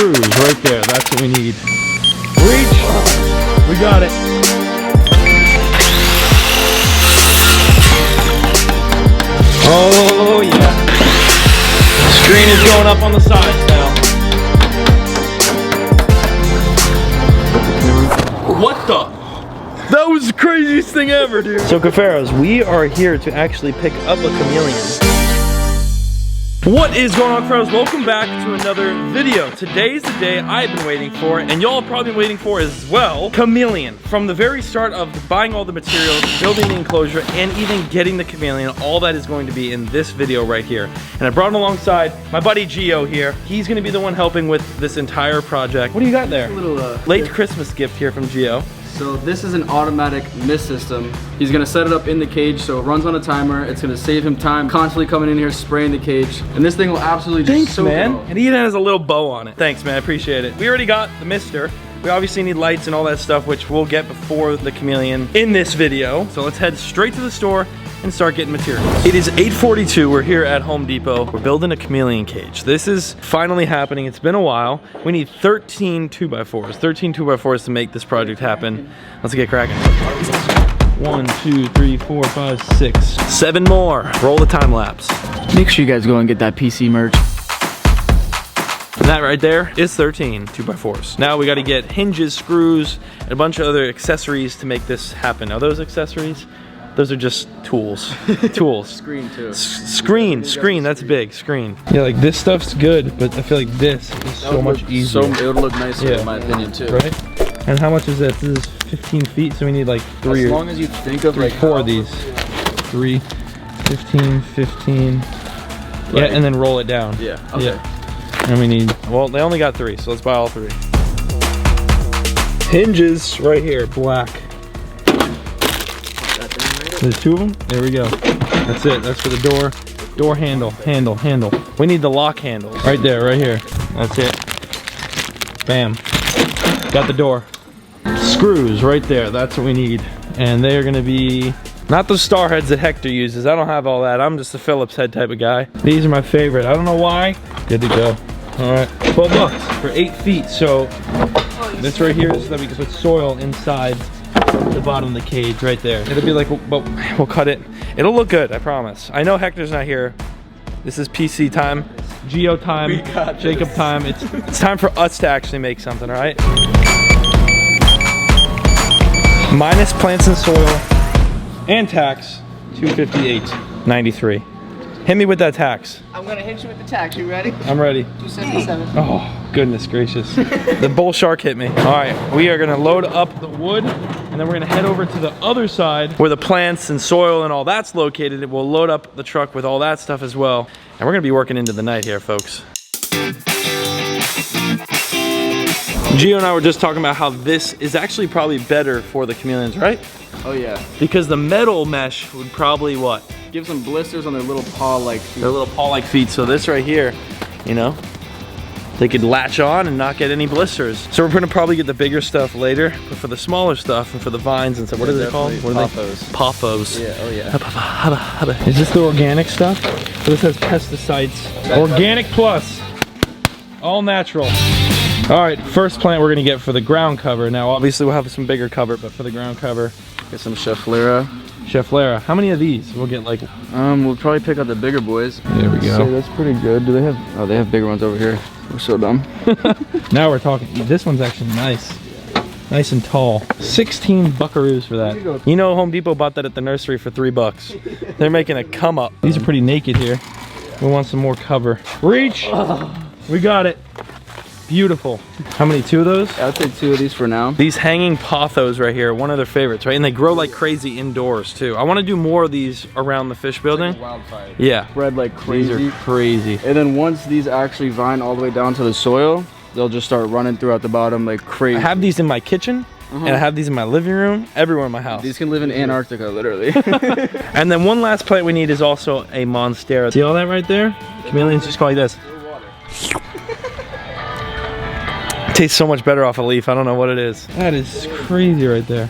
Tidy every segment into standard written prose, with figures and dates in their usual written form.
Screws right there. That's what we need. Reach. We got it. Oh yeah. Screen is going up on the sides now. What the? That was the craziest thing ever, dude. So Cuffaros, we are here to actually pick up a chameleon. What is going on, Cuffaros? Welcome back to another video. Today's the day I've been waiting for, and y'all have probably been waiting for as well. Chameleon. From the very start of buying all the materials, building the enclosure, and even getting the chameleon, all that is going to be in this video right here. And I brought him alongside my buddy Gio here. He's gonna be the one helping with this entire project. What do you got there? A little late Christmas gift here from Gio. So this is an automatic mist system. He's gonna set it up in the cage so it runs on a timer. It's gonna save him time constantly coming in here spraying the cage. And this thing will absolutely just soak man. it all. And he even has a little bow on it. Thanks, man, I appreciate it. We already got the mister. We obviously need lights and all that stuff, which we'll get before the chameleon in this video. So let's head straight to the store and start getting materials. It is 8:42, we're here at Home Depot. We're building a chameleon cage. This is finally happening. It's been a while. We need 13 2x4s, 13 2x4s to make this project happen. Let's get cracking. 1, 2, 3, 4, 5, 6, 7 more. Roll the time lapse. Make sure you guys go and get that PC merch. And that right there is 13 2x4s. Now we gotta get hinges, screws, and a bunch of other accessories to make this happen. Are those accessories? Those are just tools. Tools. Screen too. Screen, that's big, screen. Yeah, like this stuff's good, but I feel like this is so much easier. It would look nicer in my opinion too. Right? And how much is this? This is 15 feet, so we need like three as long as you think of like 4 of these. 3, 15, 15. Yeah, and then roll it down. Yeah, okay. Yeah. And we need, well, they only got 3, so let's buy all 3. Hinges right here, black. There's 2 of them? There we go. That's it, that's for the door. Door handle. We need the lock handle. Right there, right here. That's it. Bam. Got the door. Screws right there, that's what we need. And they are gonna be, not the star heads that Hector uses. I don't have all that. I'm just a Phillips head type of guy. These are my favorite. I don't know why. Good to go. All right, 12 bucks for 8 feet. So this right here is so that we can put soil inside the bottom of the cage right there. It'll be like, we'll cut it. It'll look good, I promise. I know Hector's not here. This is PC time, Geo time, Jacob time. It's time for us to actually make something, all right? Minus plants and soil and tax, 258.93. Hit me with that tax. I'm gonna hit you with the tax. You ready? I'm ready. 277. Oh, goodness gracious. The bull shark hit me. All right, we are gonna load up the wood, and then we're gonna head over to the other side where the plants and soil and all that's located. We'll load up the truck with all that stuff as well. And we're gonna be working into the night here, folks. Gio and I were just talking about how this is actually probably better for the chameleons, right? Oh yeah. Because the metal mesh would probably what? Give some blisters on their little paw-like feet. Their little paw-like feet. So this right here, you know, they could latch on and not get any blisters. So we're gonna probably get the bigger stuff later, but for the smaller stuff and for the vines and stuff, what is it called? What are they? Pothos. Yeah, oh yeah. Is this the organic stuff? So this has pesticides. Organic plus. All natural. All right, first plant we're gonna get for the ground cover. Now obviously we'll have some bigger cover, but for the ground cover, Get some Cheflera. Cheflera. How many of these? We'll get like... We'll probably pick out the bigger boys. There we go. So that's pretty good. Do they have... Oh, they have bigger ones over here. We're so dumb. Now we're talking. This one's actually nice. Nice and tall. 16 buckaroos for that. You know Home Depot bought that at the nursery for $3. They're making a come up. These are pretty naked here. We want some more cover. Reach! We got it. Beautiful. How many? 2 of those? I'll take 2 of these for now. These hanging pothos right here, one of their favorites, right? And they grow like crazy indoors too. I want to do more of these around the fish building. Like wildfire. Yeah. Spread like crazy. These are crazy. And then once these actually vine all the way down to the soil, they'll just start running throughout the bottom like crazy. I have these in my kitchen. And I have these in my living room, everywhere in my house. These can live in Antarctica, literally. And then one last plant we need is also a monstera. See all that right there? Chameleons just go like this. Tastes so much better off a leaf. I don't know what it is. That is crazy right there.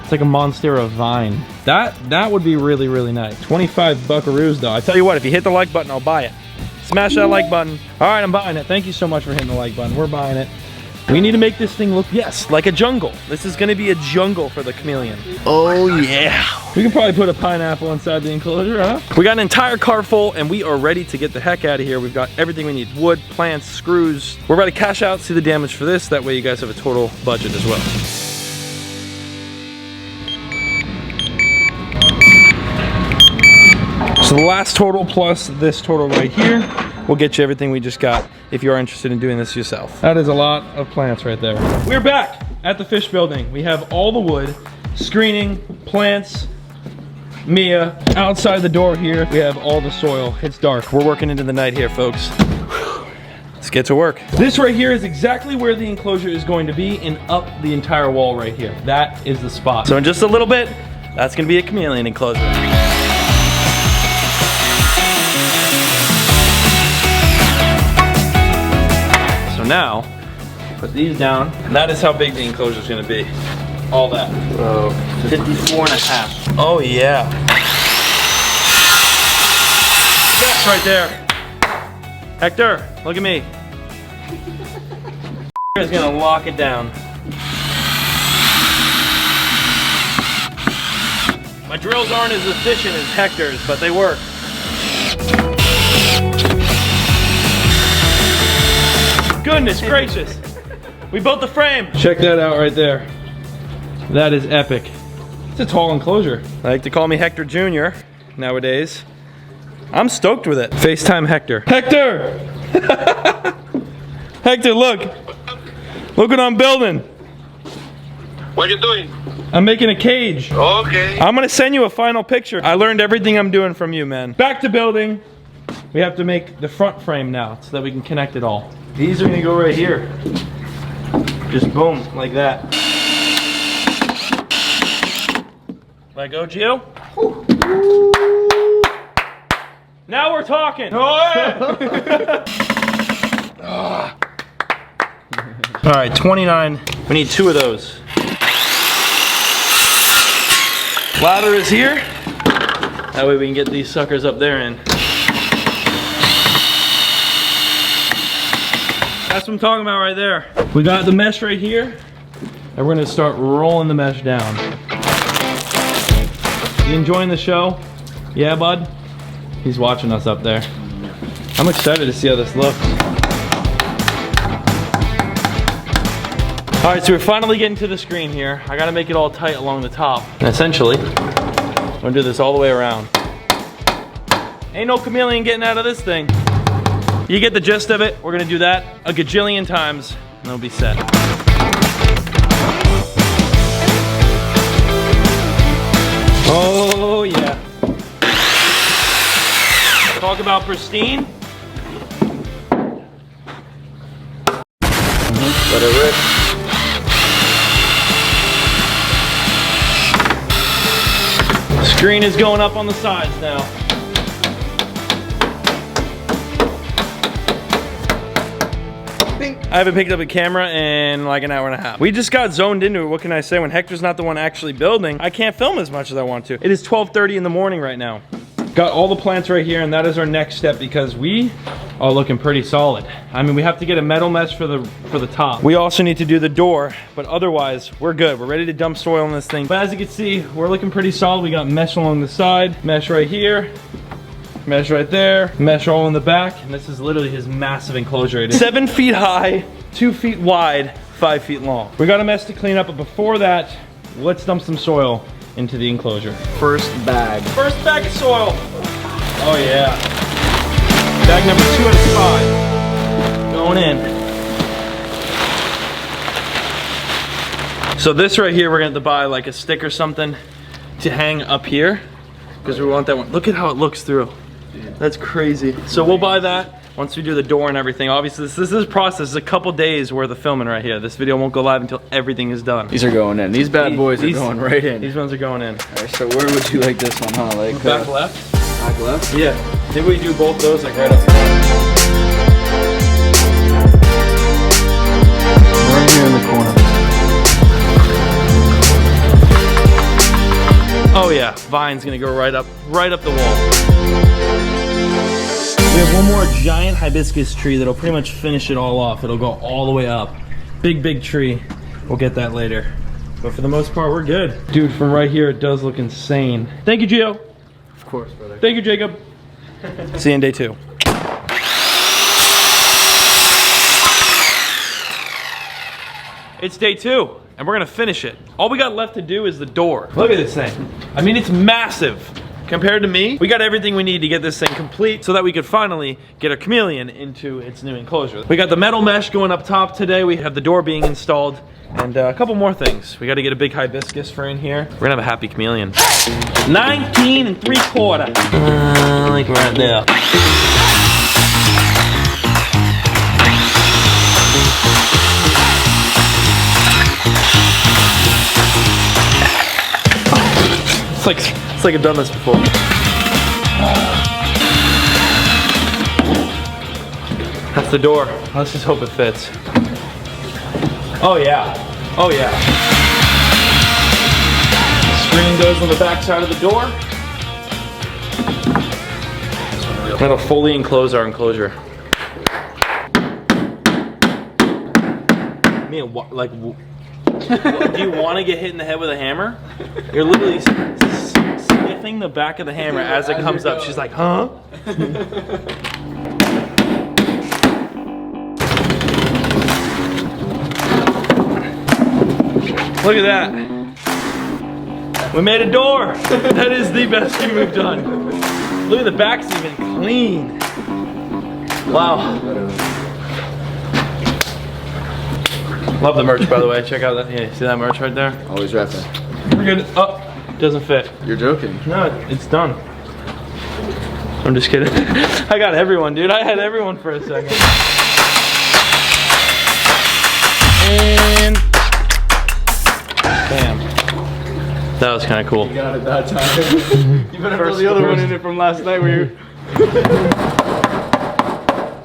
It's like a monstera vine. That would be really, really nice. 25 buckaroos though. I tell you what, if you hit the like button, I'll buy it. Smash that like button. All right, I'm buying it. Thank you so much for hitting the like button. We're buying it. We need to make this thing look, yes, like a jungle. This is gonna be a jungle for the chameleon. Oh yeah. We can probably put a pineapple inside the enclosure, huh? We got an entire car full and we are ready to get the heck out of here. We've got everything we need. Wood, plants, screws. We're about to cash out, see the damage for this. That way you guys have a total budget as well. So the last total plus this total right here will get you everything we just got if you are interested in doing this yourself. That is a lot of plants right there. We're back at the fish building. We have all the wood, screening, plants, Mia. Outside the door here, we have all the soil. It's dark. We're working into the night here, folks. Let's get to work. This right here is exactly where the enclosure is going to be and up the entire wall right here. That is the spot. So in just a little bit, that's gonna be a chameleon enclosure. Now, put these down, and that is how big the enclosure is going to be. All that. Whoa. 54.5. Oh yeah. That's right there. Hector, look at me. Is going to lock it down. My drills aren't as efficient as Hector's, but they work. Goodness gracious. We built the frame. Check that out right there. That is epic. It's a tall enclosure. They like to call me Hector Jr. nowadays. I'm stoked with it. FaceTime Hector. Hector! Hector, look. Look what I'm building. What are you doing? I'm making a cage. Okay. I'm gonna send you a final picture. I learned everything I'm doing from you, man. Back to building. We have to make the front frame now so that we can connect it all. These are gonna go right here. Just boom, like that. Let go, Gio. Now we're talking. Oh, yeah. All right, 29. We need 2 of those. Ladder is here. That way we can get these suckers up there in. That's what I'm talking about right there. We got the mesh right here, and we're gonna start rolling the mesh down. You enjoying the show? Yeah, bud? He's watching us up there. I'm excited to see how this looks. All right, so we're finally getting to the screen here. I gotta make it all tight along the top. And essentially, I'm gonna do this all the way around. Ain't no chameleon getting out of this thing. You get the gist of it. We're gonna do that a gajillion times, and it'll be set. Oh yeah. Talk about pristine. Let it rip. Screen is going up on the sides now. I haven't picked up a camera in like an hour and a half. We just got zoned into it. What can I say? When Hector's not the one actually building, I can't film as much as I want to. It is 12:30 in the morning right now. Got all the plants right here, and that is our next step because we are looking pretty solid. I mean, we have to get a metal mesh for the top. We also need to do the door, but otherwise, we're good. We're ready to dump soil in this thing. But as you can see, we're looking pretty solid. We got mesh along the side, mesh right here, mesh right there, mesh all in the back, and this is literally his massive enclosure. It is 7 feet high, 2 feet wide, 5 feet long. We got a mess to clean up, but before that, let's dump some soil into the enclosure. First bag. First bag of soil. Oh yeah. Bag number 2 out of 5. Going in. So this right here, we're gonna have to buy like a stick or something to hang up here because we want that one. Look at how it looks through. That's crazy. So we'll buy that once we do the door and everything. Obviously, this is a process. It's a couple days worth of filming right here. This video won't go live until everything is done. These are going in. These bad boys are going right in. These ones are going in. All right, so where would you like this one, huh? Like back left? Back left? Yeah. Maybe we do both those like right up front. Right here in the corner. Oh yeah, vine's gonna go right up the wall. We have one more giant hibiscus tree that'll pretty much finish it all off. It'll go all the way up. Big tree. We'll get that later. But for the most part, we're good. Dude, from right here, it does look insane. Thank you, Gio. Of course, brother. Thank you, Jacob. See you in day 2. It's day 2, and we're gonna finish it. All we got left to do is the door. Look at this thing. I mean, it's massive. Compared to me, we got everything we need to get this thing complete so that we could finally get our chameleon into its new enclosure. We got the metal mesh going up top today. We have the door being installed and a couple more things. We got to get a big hibiscus for in here. We're gonna have a happy chameleon. 19 3/4. Like right there. It's like I've done this before. That's the door. Let's just hope it fits. Oh yeah. Oh yeah. The screen goes on the back side of the door. That'll fully enclose our enclosure. Man, like, do you want to get hit in the head with a hammer? You're literally sniffing the back of the hammer as it comes up. She's like, huh? Look at that. We made a door. That is the best thing we've done. Look at the back's even clean. Wow. Love the merch, by the way. Check out that. Yeah, see that merch right there? Always wrapping. We're good. Oh, doesn't fit. You're joking. No, it's done. I'm just kidding. I got everyone, dude. I had everyone for a second. And bam. That was kind of cool. You got it that time. You better throw the other one in it from last night where you.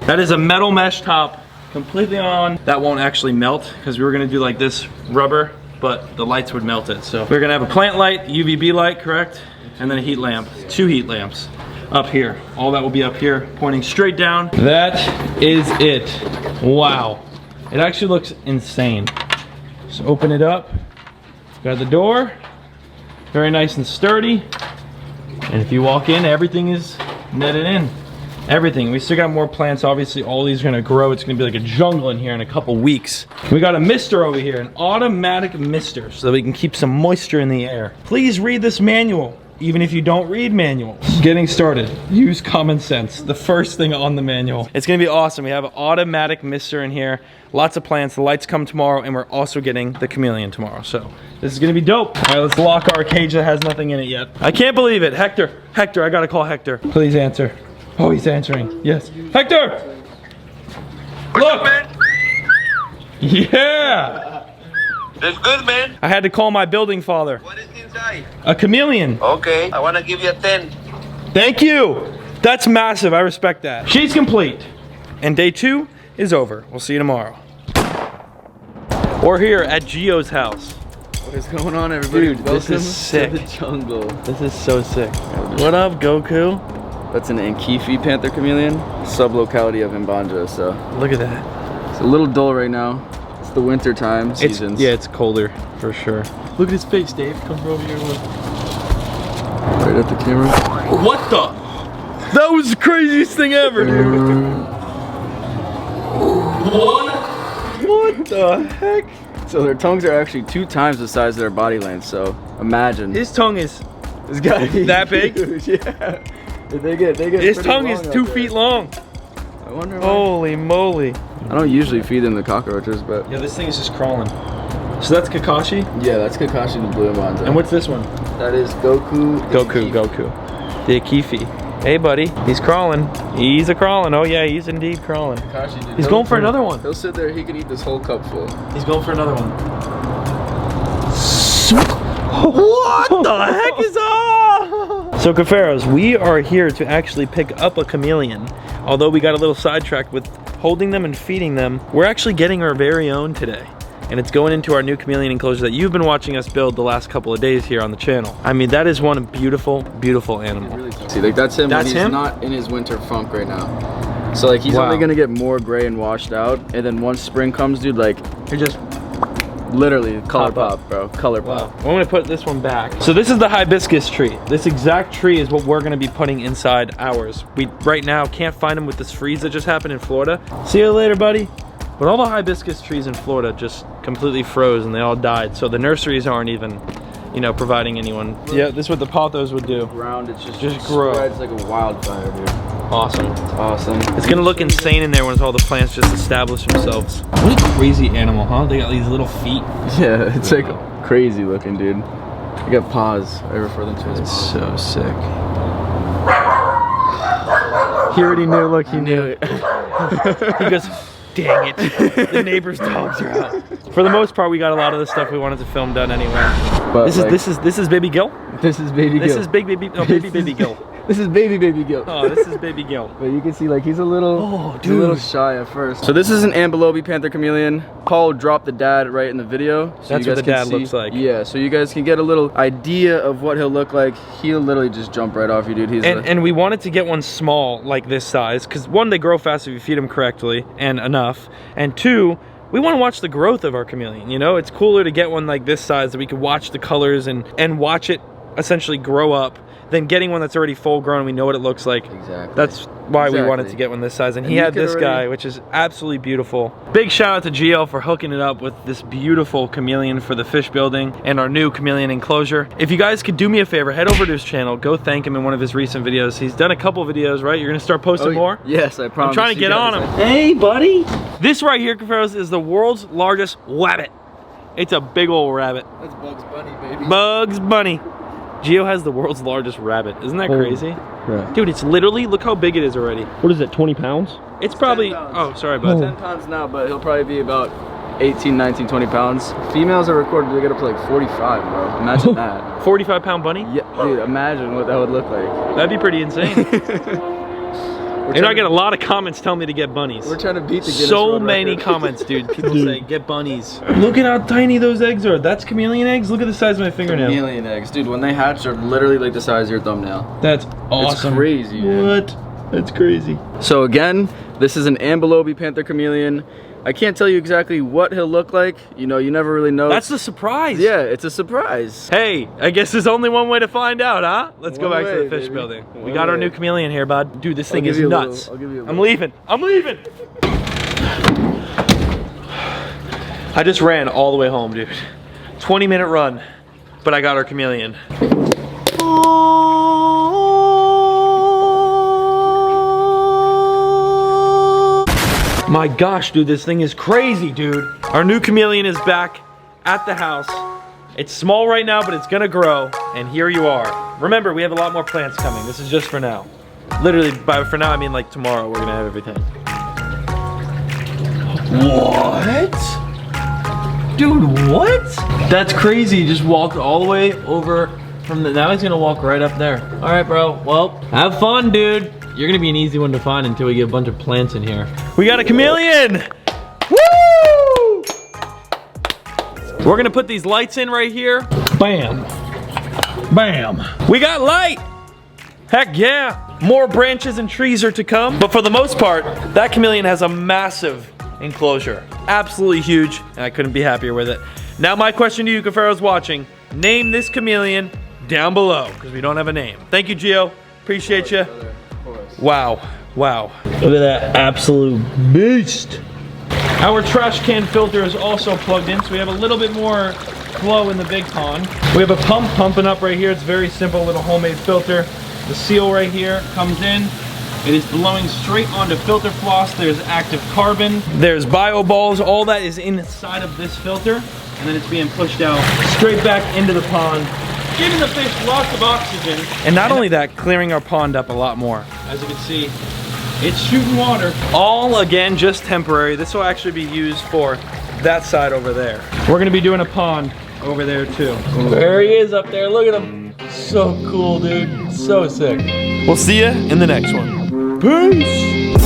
That is a metal mesh top. Completely on. That won't actually melt because we were gonna do like this rubber, but the lights would melt it. So we're gonna have a plant light, UVB light, correct? And then a heat lamp, 2 heat lamps up here. All that will be up here, pointing straight down. That is it. Wow. It actually looks insane. So open it up. Got the door. Very nice and sturdy. And if you walk in, everything is netted in. Everything. We still got more plants. Obviously, all these are gonna grow. It's gonna be like a jungle in here in a couple weeks. We got a mister over here, an automatic mister, so that we can keep some moisture in the air. Please read this manual, even if you don't read manuals. Getting started. Use common sense. The first thing on the manual. It's gonna be awesome. We have an automatic mister in here. Lots of plants. The lights come tomorrow, and we're also getting the chameleon tomorrow. So this is gonna be dope. All right, let's lock our cage that has nothing in it yet. I can't believe it. Hector, I gotta call Hector. Please answer. Oh, he's answering. Yes. Hector! What's up, man? Yeah! That's good, man. I had to call my building father. What is inside? A chameleon. Okay, I want to give you a 10. Thank you! That's massive. I respect that. She's complete. And day 2 is over. We'll see you tomorrow. We're here at Gio's house. What is going on, everybody? Dude, this is sick. To the jungle. This is so sick. What up, Goku? That's an Ankifi panther chameleon, sub-locality of Mbanja, so. Look at that. It's a little dull right now. It's the winter time seasons. It's colder, for sure. Look at his face, Dave. Come over here and look. Right at the camera. What the? That was the craziest thing ever, dude. What the heck? So their tongues are actually 2 times the size of their body length, so imagine. His tongue is It's gotta be that big? huge, yeah. They get His pretty tongue long is out 2 there. feet long. I wonder why. Holy moly. I don't usually feed them the cockroaches, but Yeah, this thing is just crawling. So that's Kakashi? yeah, that's Kakashi the blue Mbanja. And what's this one? That is Goku. Goku. The Akifi. Hey buddy, he's crawling. He's a crawling. Oh yeah, he's indeed crawling. Kakashi, dude, He's going for another one. He'll sit there, he can eat this whole cup full. He's going for another one. What the heck is up? So Cuffaros, we are here to actually pick up a chameleon. Although we got a little sidetracked with holding them and feeding them, we're actually getting our very own today. And it's going into our new chameleon enclosure that you've been watching us build the last couple of days here on the channel. I mean, that is one beautiful, beautiful animal. Really tough. See, like that's him That's when he's him? not in his winter funk right now. So like he's only gonna get more gray and washed out, and then once spring comes, dude, like He just literally color Pop up. pop, bro. Color pop. I'm gonna put this one back. So this is the hibiscus tree. This exact tree is what we're gonna be putting inside ours. We right now can't find them with this freeze that just happened in Florida. See you later, buddy. But all the hibiscus trees in Florida just completely froze and they all died. So the nurseries aren't even, you know, providing anyone. Yeah, this is what the pothos would do. Ground, it's just grow. spreads like a wildfire, dude. Awesome. It's awesome. It's gonna look insane in there once all the plants just establish themselves. What a crazy animal, huh? They got these little feet. Yeah, it's like crazy looking, dude. You got paws. I refer them to as paws. So sick. He already knew, look, he knew. He goes, dang it, the neighbor's dogs are out. For the most part, we got a lot of the stuff we wanted to film done anyway. But This is baby Gil? This is baby Gil. This is baby Gil. This is baby Gil. Oh, this is baby Gil. But you can see like he's a little, dude. a little shy at first. So this is an Ambelobe Panther Chameleon. Paul dropped the dad right in the video. So That's you what guys the can dad see. looks like. Yeah, so you guys can get a little idea of what he'll look like. He'll literally just jump right off you, dude. He's And we wanted to get one small, like this size, because one, they grow fast if you feed them correctly and enough. And two, we want to watch the growth of our chameleon, you know? It's cooler to get one like this size that we could watch the colors and watch it essentially grow up than getting one that's already full grown and we know what it looks like. Exactly. That's why we wanted to get one this size. And he you had could this guy, which is absolutely beautiful. Big shout out to Gio for hooking it up with this beautiful chameleon for the fish building and our new chameleon enclosure. If you guys could do me a favor, head over to his channel, go thank him in one of his recent videos. He's done a couple videos, right? You're gonna start posting more? Yes, I promise. I'm trying to you get guys. on him. Hey, buddy. This right here, Cuffaros, is the world's largest rabbit. It's a big old rabbit. That's Bugs Bunny, baby. Bugs Bunny. Gio has the world's largest rabbit. Isn't that crazy? Right. Dude, it's literally, look how big it is already. What is it, 20 pounds? It's probably, 10 pounds. oh, sorry, bud. 10 pounds now, but he'll probably be about 18, 19, 20 pounds. Females are recorded to get up to like 45, bro. Imagine that. 45-pound bunny? Yeah, dude, imagine what that would look like. That'd be pretty insane. And I get a lot of comments telling me to get bunnies. We're trying to beat the Guinness So World many Record. comments, dude. People say, get bunnies. Look at how tiny those eggs are. That's chameleon eggs? Look at the size of my fingernail. Chameleon eggs, dude. When they hatch, they're literally like the size of your thumbnail. That's awesome. It's crazy, man. What? That's crazy. So again, this is an Ambelobe Panther Chameleon. I can't tell you exactly what he'll look like. You know, you never really know. That's the surprise. Yeah, it's a surprise. Hey, I guess there's only one way to find out, huh? Let's go One back to the way, fish baby. building. We One got our way. new chameleon here, bud. Dude, this thing give is you a little- nuts. I'll give you a I'm little. leaving. I'm leaving. I just ran all the way home, dude. 20-minute run, but I got our chameleon. My gosh, dude, this thing is crazy, dude. Our new chameleon is back at the house. It's small right now, but it's gonna grow, and here you are. Remember, we have a lot more plants coming. This is just for now. Literally, by for now, I mean like tomorrow, we're gonna have everything. What? Dude, what? That's crazy. He just walked all the way over from the, now he's gonna walk right up there. All right, bro, well, have fun, dude. You're gonna be an easy one to find until we get a bunch of plants in here. We got a chameleon! Woo! We're gonna put these lights in right here. Bam. Bam. We got light! Heck yeah! More branches and trees are to come. But for the most part, that chameleon has a massive enclosure. Absolutely huge, and I couldn't be happier with it. Now my question to you, Cuffaro's watching, name this chameleon down below, because we don't have a name. Thank you, Gio. Appreciate you. Wow, wow. Look at that absolute beast. Our trash can filter is also plugged in, so we have a little bit more flow in the big pond. We have a pump pumping up right here. It's very simple, little homemade filter. The seal right here comes in. It is blowing straight onto filter floss. There's active carbon. There's bio balls. All that is inside of this filter, and then it's being pushed out straight back into the pond, giving the fish lots of oxygen. And not only that, clearing our pond up a lot more. As you can see, it's shooting water. All, again, just temporary. This will actually be used for that side over there. We're gonna be doing a pond over there too. There he is up there, look at him. So cool, dude, so sick. We'll see you in the next one. Peace.